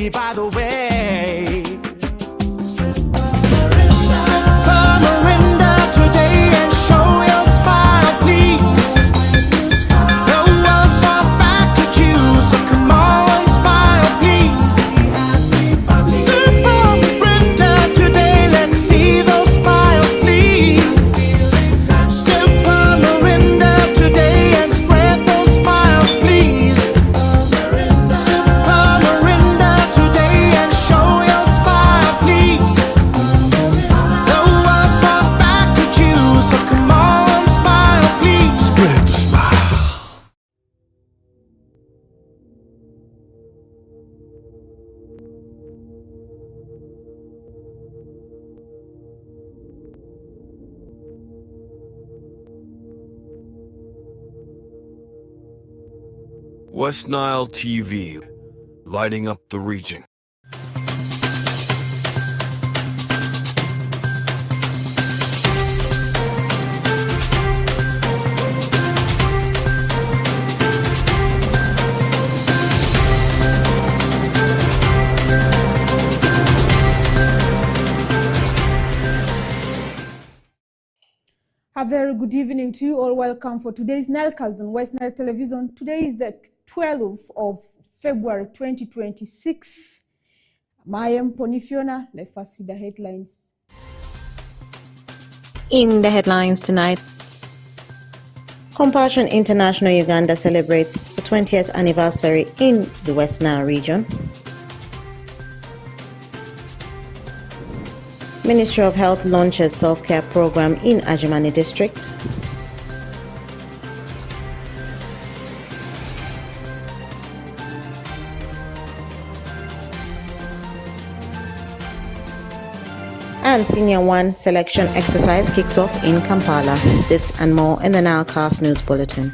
happy by the way. West Nile TV, lighting up the region. A very good evening to you all. Welcome for today's NILECAST on West Nile Television. Today is the 12th of February 2026. I am Ponifiona. Let's first see the headlines. In the headlines tonight, Compassion International Uganda celebrates the 20th anniversary in the West Nile region. Ministry of Health launches self-care program in Ajimani district. And Senior 1 selection exercise kicks off in Kampala. This and more in the NILECAST News Bulletin.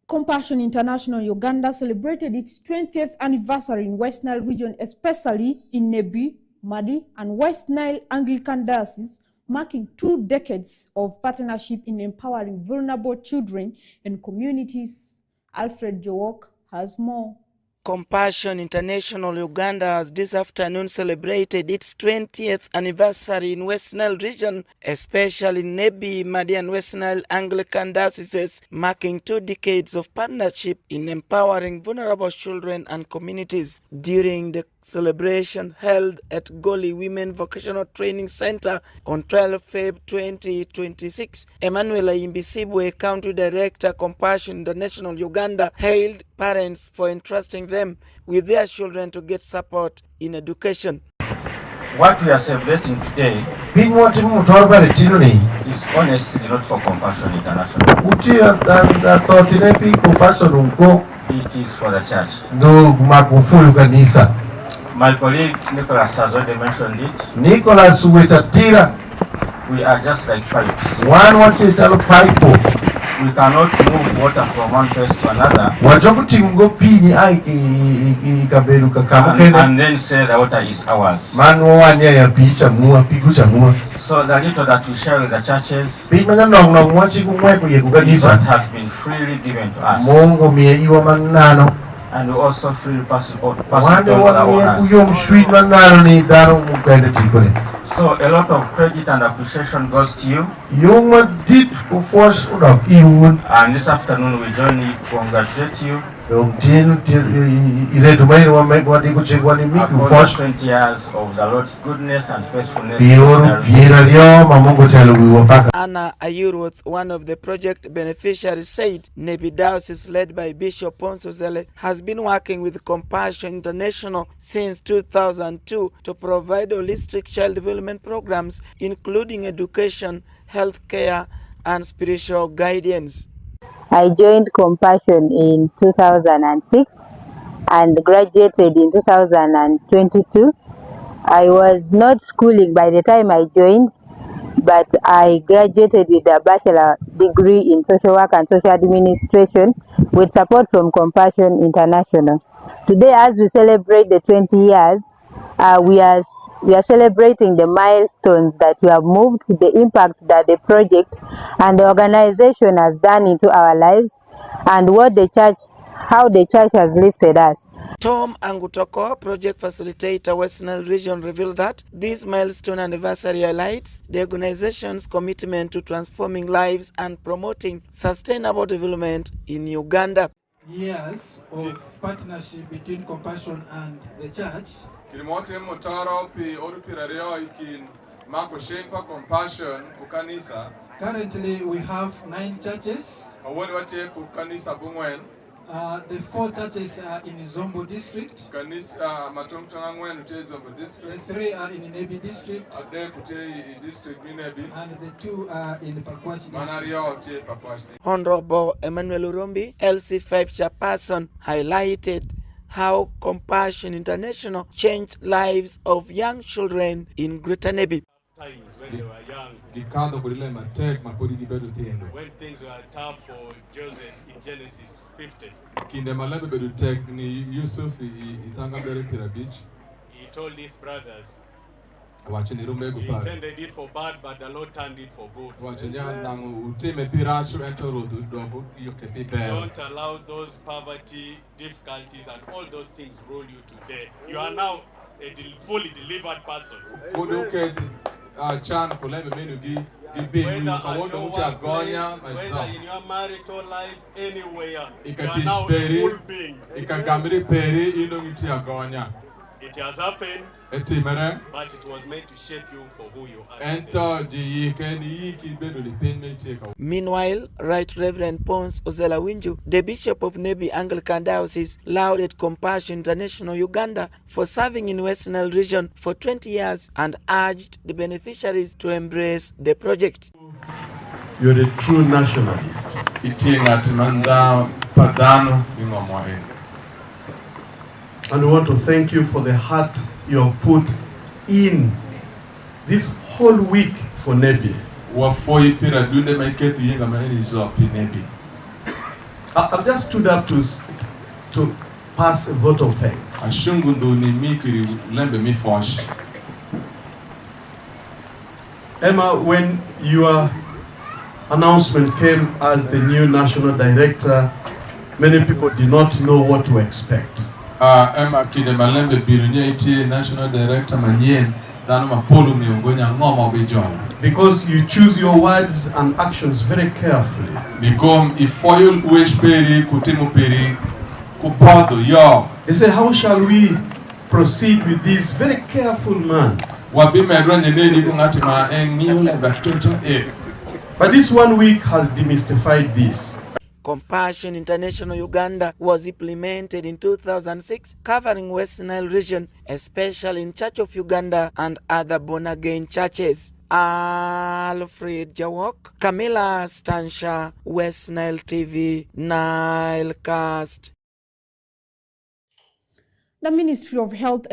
Compassion International Uganda celebrated its 20th anniversary in West Nile region, especially in Nebi, Madi, and West Nile Anglican Diocese, marking 2 decades of partnership in empowering vulnerable children and communities. Alfred Jowok has more. Compassion International Uganda has this afternoon celebrated its 20th anniversary in West Nile region, especially in Nebi, Madi and West Nile Anglican Dioceses, marking 2 decades of partnership in empowering vulnerable children and communities. During the celebration held at Goli Women Vocational Training Center on 12th Feb 2026, Emmanuel Imbisibwe, County Director, Compassion International Uganda, hailed parents for entrusting them with their children to get support in education. What we are celebrating today is honestly not for Compassion International. It is for the church. My colleague Nicholas has already mentioned it. We are just like pipes. We cannot move water from one place to another and then say the water is ours. So the little that we share with the churches is what has been freely given to us. And we also freely pass it on to others. So a lot of credit and appreciation goes to you. And this afternoon we join you to congratulate you. After 20 years of the Lord's goodness and faithfulness. Anna Ayurwoth, one of the project beneficiaries, said Nebi Diocese, led by Bishop Ponsozele, has been working with Compassion International since 2002 to provide holistic child development programs, including education, health care, and spiritual guidance. I joined Compassion in 2006 and graduated in 2022. I was not schooling by the time I joined, but I graduated with a bachelor degree in social work and social administration with support from Compassion International. Today, as we celebrate the 20 years, we are celebrating the milestones that we have moved, the impact that the project and the organization has done into our lives, and how the church has lifted us. Tom Angutoko, project facilitator, West Nile region, revealed that this milestone anniversary highlights the organization's commitment to transforming lives and promoting sustainable development in Uganda. Years of partnership between Compassion and the church. Currently, we have 9 churches. The 4 churches are in Zombo district. The 3 are in Nebi district. And the 2 are in Pakwachi district. Honorable Emmanuel Urumbi, LC5 chairperson, highlighted how Compassion International changed lives of young children in Greater Nebi. Times when they were young, when things were tough for Joseph in Genesis 50, he told his brothers, he intended it for bad, but the Lord turned it for good. Don't allow those poverty, difficulties, and all those things roll you today. You are now a fully delivered person. Whether at your workplace, whether in your marital life, anywhere, you are now a full being. It has happened, but it was meant to shape you for who you are. Meanwhile, Right Reverend Pons Ozelawinju, the Bishop of Nebi Anglican Diocese, lauded Compassion International Uganda for serving in West Nile region for 20 years and urged the beneficiaries to embrace the project. You're a true nationalist. And we want to thank you for the heart you have put in this whole week for Nebi. I've just stood up to pass a vote of thanks. Emma, when your announcement came as the new national director, many people did not know what to expect. Emma Kide Malembe Birunyeti, National Director Manien, Danuma Polu Miongonya because you choose your words and actions very carefully. Because if you wish peri kutimu peri kupoto yo. They say, how shall we proceed with this very careful man? But this 1 week has demystified this. Compassion International Uganda was implemented in 2006, covering West Nile region, especially in Church of Uganda and other born-again churches. Alfred Jawok, Camilla Stansha, West Nile TV, NILECAST. The Ministry of Health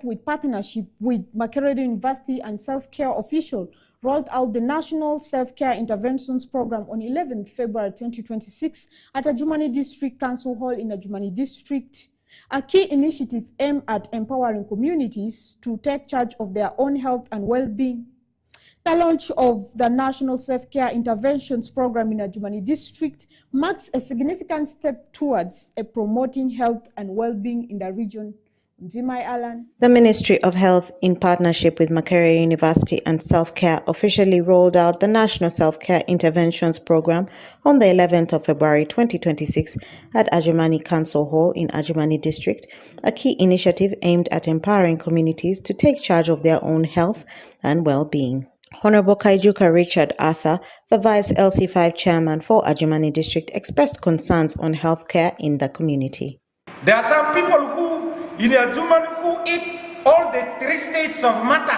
with partnership with Makerere University and self-care official rolled out the National Self-Care Interventions Program on 11th February 2026 at Adjumani District Council Hall in Adjumani District. A key initiative aimed at empowering communities to take charge of their own health and well-being. The launch of the National Self-Care Interventions Program in Adjumani District marks a significant step towards promoting health and well-being in the region. The Ministry of Health, in partnership with Makerere University and Self-Care, officially rolled out the National Self-Care Interventions Program on the 11th of February 2026 at Adjumani Council Hall in Adjumani District, a key initiative aimed at empowering communities to take charge of their own health and well-being. Honorable Kaijuka Richard Arthur, the Vice LC5 Chairman for Adjumani District, expressed concerns on healthcare in the community. There are some people who in Adjumani who eat all the 3 states of matter.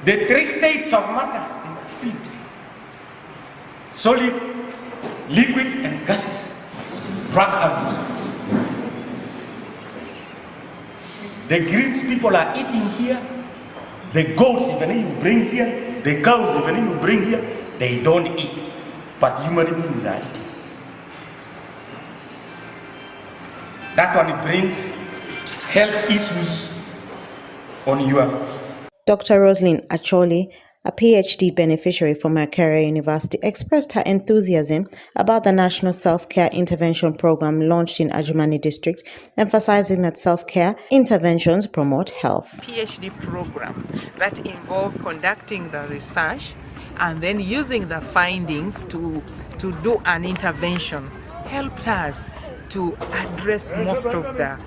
The 3 states of matter, they feed solid, liquid, and gases. Drug abuse. The greens people are eating here. The goats, even you bring here, the cows, even you bring here, they don't eat. But human beings are eating. That one brings health issues on your. Dr. Roslyn Acholi, a PhD beneficiary from Makerere University, expressed her enthusiasm about the National Self-Care Intervention Program launched in Adjumani District, emphasizing that self-care interventions promote health. PhD program that involves conducting the research and then using the findings to do an intervention helped us to address most of the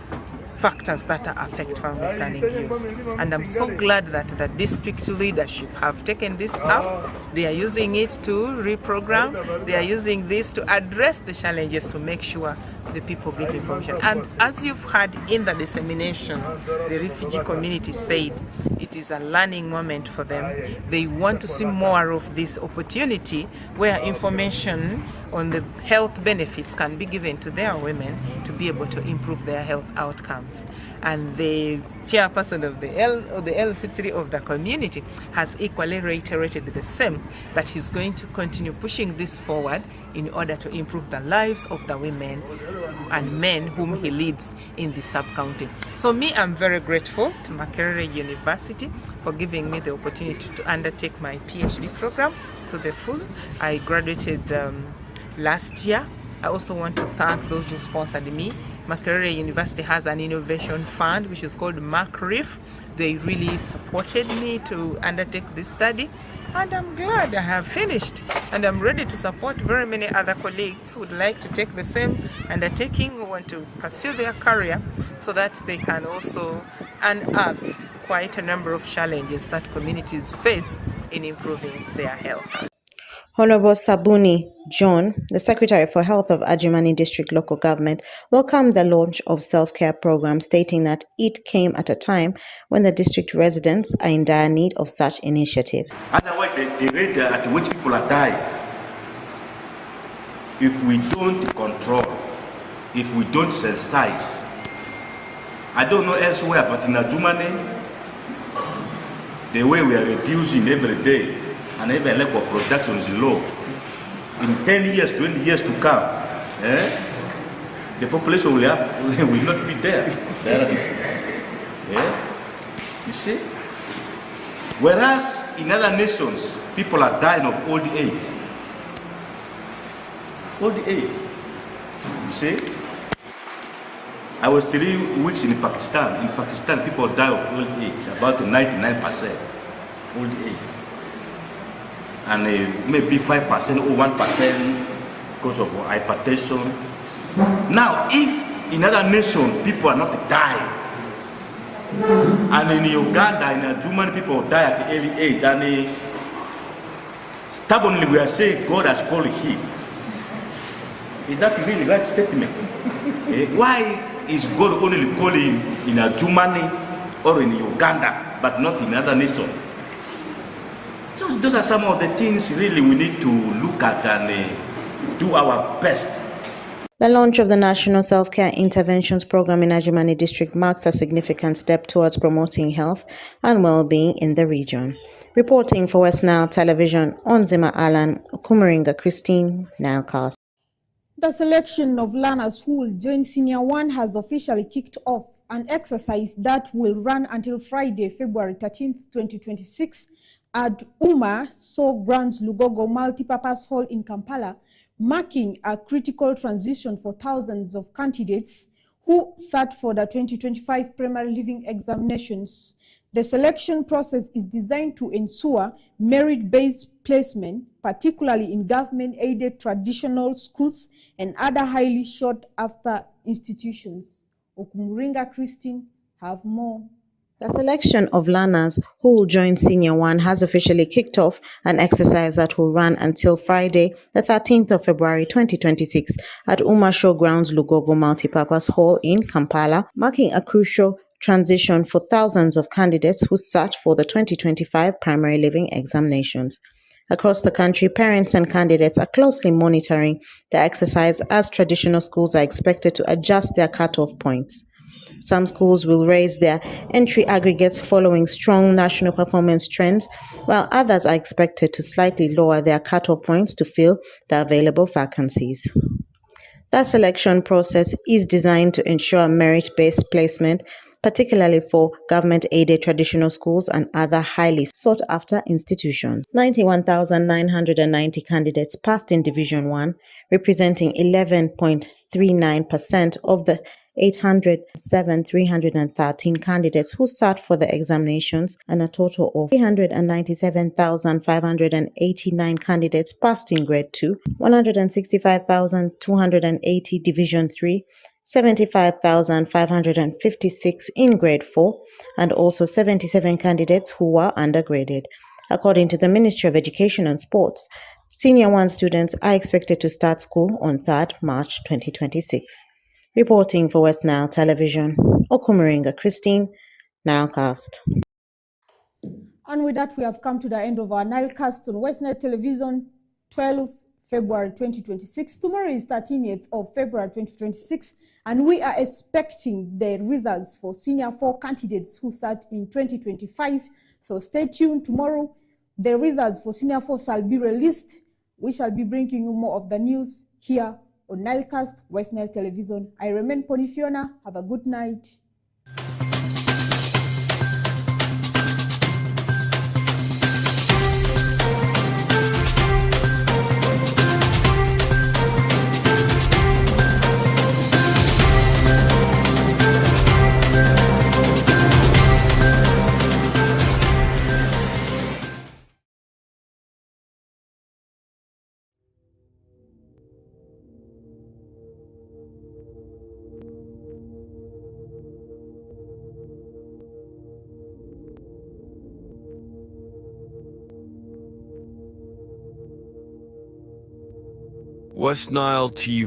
factors that affect family planning use. And I'm so glad that the district leadership have taken this up. They are using it to reprogram. They are using this to address the challenges to make sure the people get information. And as you've heard in the dissemination, the refugee community said it is a learning moment for them. They want to see more of this opportunity where information on the health benefits can be given to their women to be able to improve their health outcomes. And the chairperson of the LC3 of the community has equally reiterated the same, that he's going to continue pushing this forward in order to improve the lives of the women and men whom he leads in the sub-county. So I'm very grateful to Makerere University for giving me the opportunity to undertake my PhD program to the full. I graduated last year. I also want to thank those who sponsored me. Makerere University has an innovation fund which is called MacRIF. They really supported me to undertake this study, and I'm glad I have finished, and I'm ready to support very many other colleagues who would like to take the same undertaking, who want to pursue their career so that they can also unearth quite a number of challenges that communities face in improving their health. Honorable Sabuni John, the Secretary for Health of Adjumani District Local Government, welcomed the launch of self-care program, stating that it came at a time when the district residents are in dire need of such initiatives. Otherwise, the rate at which people are dying, if we don't control, if we don't sensitize, I don't know elsewhere, but in Adjumani, the way we are reducing every day, and even level of production is low. In 10 years, 20 years to come, the population will not be there. You see? Whereas in other nations, people are dying of old age. Old age. You see? I was 3 weeks in Pakistan. In Pakistan, people die of old age, about 99% old age. And maybe 5% or 1% because of hypertension. Now, if in other nations people are not dying, and in Uganda, in Adjumani, people die at the early age, and stubbornly we are saying God has called him. Is that really the right statement? Why is God only calling in Adjumani or in Uganda, but not in other nations? So those are some of the things really we need to look at and do our best. The launch of the National Self-Care Interventions Program in Adjumani District marks a significant step towards promoting health and well-being in the region. Reporting for West Nile Television, Onzima Alan, Okumuringa Christine, NILECAST. The selection of learners who will join Senior 1 has officially kicked off an exercise that will run until Friday, February 13th, 2026 at Umar Grounds Lugogo Multipurpose Hall in Kampala, marking a critical transition for thousands of candidates who sat for the 2025 primary living examinations. The selection process is designed to ensure merit-based placement, particularly in government-aided traditional schools and other highly sought-after institutions. Okumuringa Christine have more. The selection of learners who will join Senior 1 has officially kicked off an exercise that will run until Friday, the 13th of February 2026 at Umar Grounds Lugogo Multipurpose Hall in Kampala, marking a crucial transition for thousands of candidates who sat for the 2025 primary living examinations. Across the country, parents and candidates are closely monitoring the exercise as traditional schools are expected to adjust their cutoff points. Some schools will raise their entry aggregates following strong national performance trends, while others are expected to slightly lower their cutoff points to fill the available vacancies. The selection process is designed to ensure merit-based placement, particularly for government-aided traditional schools and other highly sought-after institutions. 91,990 candidates passed in Division 1, representing 11.39% of the 807,313 candidates who sat for the examinations, and a total of 397,589 candidates passed in Grade 2, 165,280 Division 3, 75,556 in Grade 4, and also 77 candidates who were undergraded. According to the Ministry of Education and Sports, Senior 1 students are expected to start school on 3rd March 2026. Reporting for West Nile Television, Okumaringa Christine, NILECAST. And with that, we have come to the end of our NILECAST on West Nile Television, 12th February 2026. Tomorrow is 13th of February 2026, and we are expecting the results for Senior 4 candidates who sat in 2025. So stay tuned. Tomorrow, the results for Senior 4 shall be released. We shall be bringing you more of the news here on NILECAST, West Nile Television. I remain Ponifiona. Have a good night. West Nile TV.